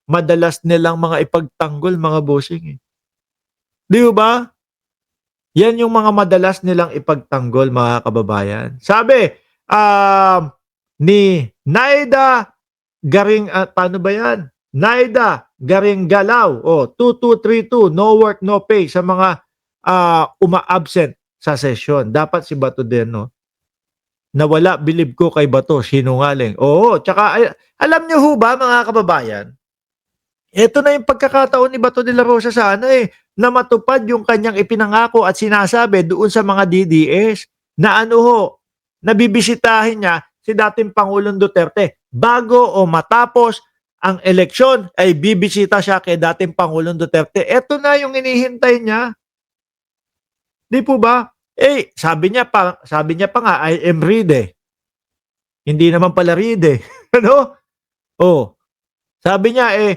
madalas nilang mga ipagtanggol, mga bossing, eh. 'Di ba? Yan yung mga madalas nilang ipagtanggol, mga kababayan. Sabi, ni Naida paano ba yan? Naida Garinggalaw, 2232, no work, no pay sa mga uma-absent sa session. Dapat si Bato din, no? Nawala, bilib ko kay Bato, sinungaling. Oo, tsaka alam niyo ho ba, mga kababayan, ito na yung pagkakataon ni Bato de la Rosa sa na matupad yung kanyang ipinangako at sinasabi doon sa mga DDS na na bibisitahin niya si dating Pangulong Duterte. Bago o matapos ang eleksyon ay bibisita siya kay dating Pangulong Duterte. Ito na yung inihintay niya. Di po ba? Sabi niya pa nga, I am ready. Hindi naman pala ready. Ano? Oh, sabi niya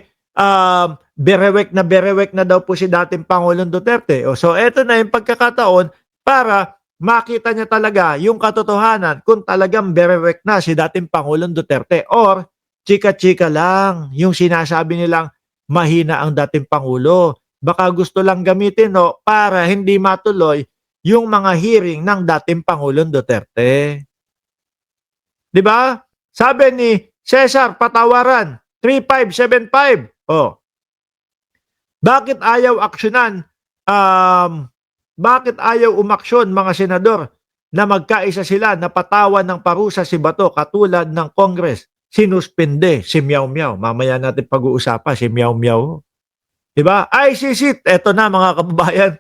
berewek na daw po si dating Pangulong Duterte. So eto na yung pagkakataon para makita niya talaga yung katotohanan kung talagang berewek na si dating Pangulong Duterte or chika-chika lang yung sinasabi nilang mahina ang dating Pangulo. Baka gusto lang gamitin para hindi matuloy yung mga hearing ng dating Pangulong Duterte. 'Di ba? Sabi ni Cesar Patawaran, 3575. Bakit ayaw aksyonan? Bakit ayaw umaksyon mga senador na magkaisa sila na patawan ng parusa si Bato katulad ng Congress? Sinuspende si Miao Miao. Mamaya natin pag-uusapan si Miao Miao. Diba? ICC, eto na mga kababayan.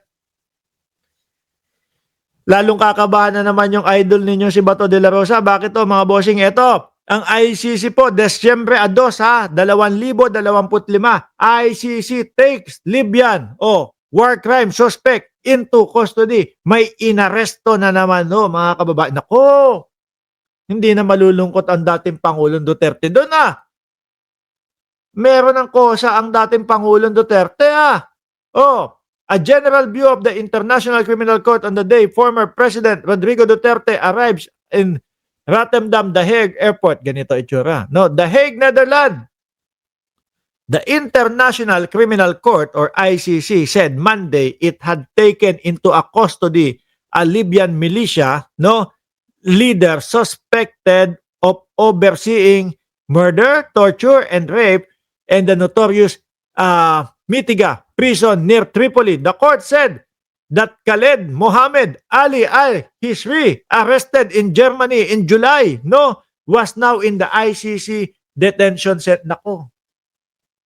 Lalong kakabahan na naman yung idol ninyo si Bato de la Rosa. Bakit to mga bossing? Eto, ang ICC po, Desyembre 2, 2025, ICC takes Libyan war crime suspect into custody. May inaresto na naman mga kababayan. Nako, hindi na malulungkot ang dating Pangulong Duterte. Doon meron ng kosa ang dating Pangulong Duterte a general view of the International Criminal Court on the day former President Rodrigo Duterte arrives in Rotterdam, The Hague Airport. Ganito itsura. No, The Hague, Netherlands. The International Criminal Court or ICC said Monday it had taken into a custody a Libyan militia leader suspected of overseeing murder, torture, and rape and the notorious Mitiga prison near Tripoli. The court said that Khaled Mohammed Ali al-Hisri, arrested in Germany in July, was now in the ICC detention center. Nako,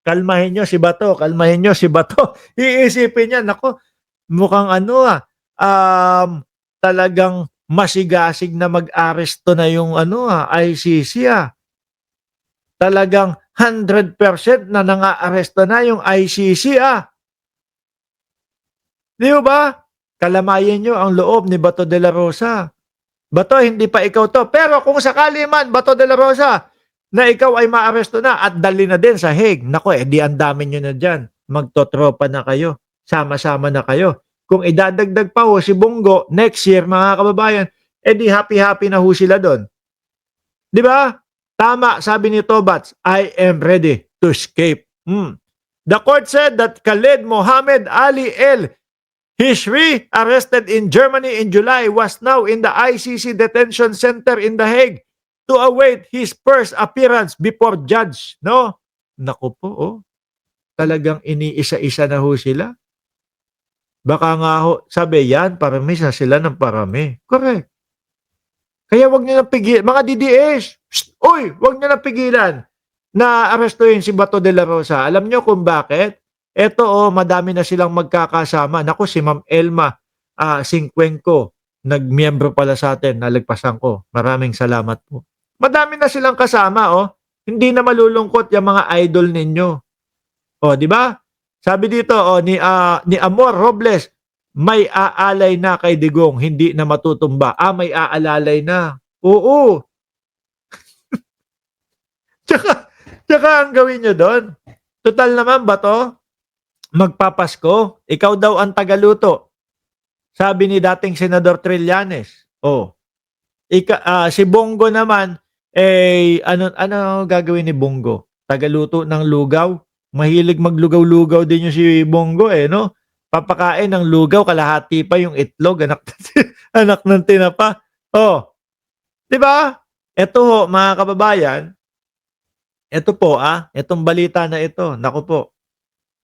kalmahin nyo si Bato, kalmahin nyo si Bato. Iisipin niya, nako, mukhang talagang masigasig na mag-aresto na yung ICC Talagang 100% na nang-aaresto na yung ICC Di ba? Kalamayin nyo ang loob ni Bato de la Rosa. Bato, hindi pa ikaw to. Pero kung sakali man, Bato de la Rosa, na ikaw ay maaresto na at dali na din sa Hague, nako, di ang dami nyo na dyan. Magtotropa na kayo. Sama-sama na kayo. Kung idadagdag pa si Bongo next year, mga kababayan, di happy-happy na sila doon. Di ba? Tama, sabi ni Tobats, I am ready to escape. The court said that Khaled Mohammed Ali Hisri, arrested in Germany in July, was now in the ICC detention center in The Hague to await his first appearance before judge. No? Naku po, talagang iniisa-isa na sila. Baka nga sabi yan, parami na sila ng parami. Correct. Kaya wag niyo nang pigilan, mga DDS, wag niyo nang pigilan na arestuhin si Bato de la Rosa. Alam niyo kung bakit? Eto madami na silang magkakasama. Naku, si Ma'am Elma Singcuenco, nagmiyembro pala sa atin, nalagpasan ko. Maraming salamat po. Madami na silang kasama Hindi na malulungkot yung mga idol ninyo. Di ba? Sabi dito ni Amor Robles, may aalay na kay Digong, hindi na matutumba. May aalalay na. Oo. tsaka ang gawin nyo doon, total naman ba to? Magpapasko, ikaw daw ang tagaluto. Sabi ni dating Senador Trillanes. Si Bongo naman, ano gagawin ni Bongo? Tagaluto ng lugaw? Mahilig maglugaw-lugaw din yung si Bongo eh, no? Papakain ng lugaw, kalahati pa yung itlog, anak, anak ng tinapa. Oh, di ba? Ito ho, mga kababayan, ito po itong balita na ito, naku po,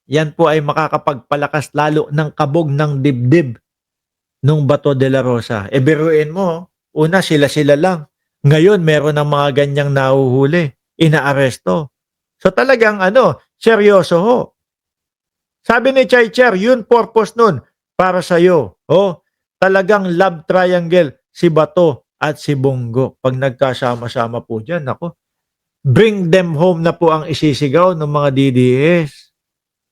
yan po ay makakapagpalakas lalo ng kabog ng dibdib nung Bato de la Rosa. E biruin mo, una sila-sila lang. Ngayon, meron ng mga ganyang nahuhuli, inaaresto. So talagang seryoso ho. Sabi ni Chay Cher, yun purpose nun para sa'yo. Oh, talagang love triangle si Bato at si Bongo. Pag nagkasama-sama po dyan, ako, bring them home na po ang isisigaw ng mga DDS.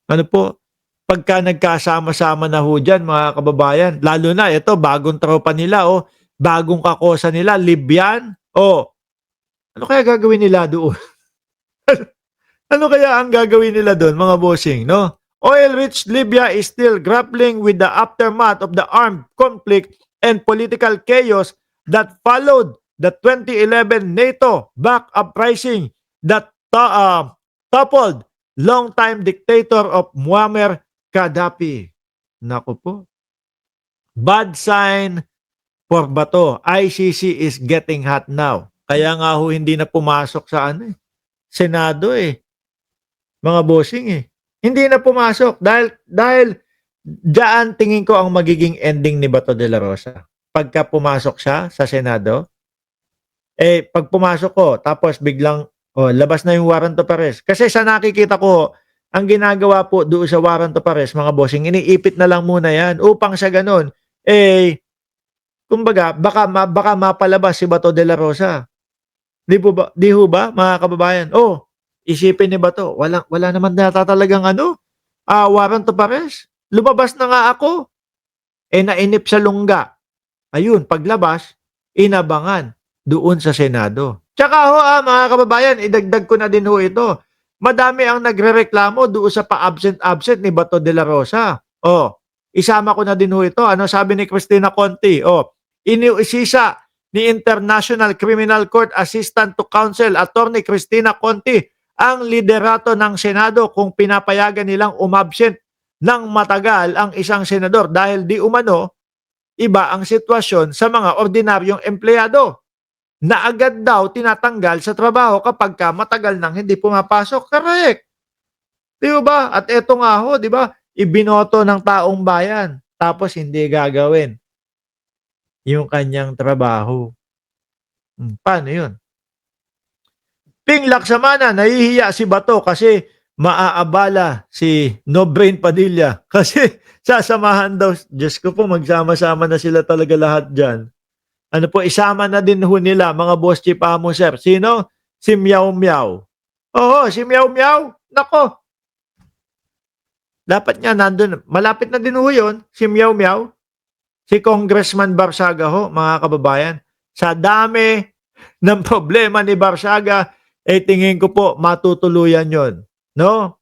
Ano po, pagka nagkasama-sama na ho dyan, mga kababayan, lalo na ito, bagong tropa nila, bagong kakosa nila, Libyan, ano kaya gagawin nila doon? Ano kaya ang gagawin nila doon, mga bossing, no? Oil-rich Libya is still grappling with the aftermath of the armed conflict and political chaos that followed the 2011 NATO-backed uprising that toppled longtime dictator of Muammar Gaddafi. Naku po. Bad sign for Bato. ICC is getting hot now. Kaya nga ho hindi na pumasok sa Senado mga bossing Hindi na pumasok dahil diyan tingin ko ang magiging ending ni Bato de la Rosa. Pagka pumasok siya sa Senado, pag pumasok ko, tapos biglang, labas na yung warrant of arrest. Kasi sa nakikita ko, ang ginagawa po doon sa warrant of arrest, mga bossing, iniipit na lang muna yan upang sa ganun, kumbaga, baka mapalabas si Bato de la Rosa. Di ho ba, mga kababayan? Isipin ni Bato, wala naman nata talagang warrant of arrest. Lumabas na nga ako. Nainip sa lungga. Ayun, paglabas, inabangan doon sa Senado. Tsaka ho mga kababayan, idagdag ko na din ho ito. Madami ang nagrereklamo doon sa pa-absent ni Bato de la Rosa. Isama ko na din ho ito. Ano sabi ni Cristina Conti? Iniusisa ni International Criminal Court Assistant to Counsel Attorney Cristina Conti ang liderato ng Senado kung pinapayagan nilang umabsent ng matagal ang isang senador dahil di umano iba ang sitwasyon sa mga ordinaryong empleyado na agad daw tinatanggal sa trabaho kapag matagal nang hindi pumapasok. Correct. Di ba? At eto nga ho, di ba? Ibinoto ng taong bayan tapos hindi gagawin yung kanyang trabaho. Paano yun? Ping Laksamana, nahihiya si Bato kasi maaabala si No Brain Padilla. Kasi sasamahan daw, Diyos ko po, magsama-sama na sila talaga lahat dyan. Ano po, isama na din ho nila, mga boss chief amo, sir. Sino? Si Meow Meow. Oo, si Meow Meow. Nako. Dapat nga nandun. Malapit na din ho yun, si Meow Meow. Si Congressman Barsaga ho, mga kababayan. Sa dami ng problema ni Barsaga, tingin ko po matutuluyan yon, no?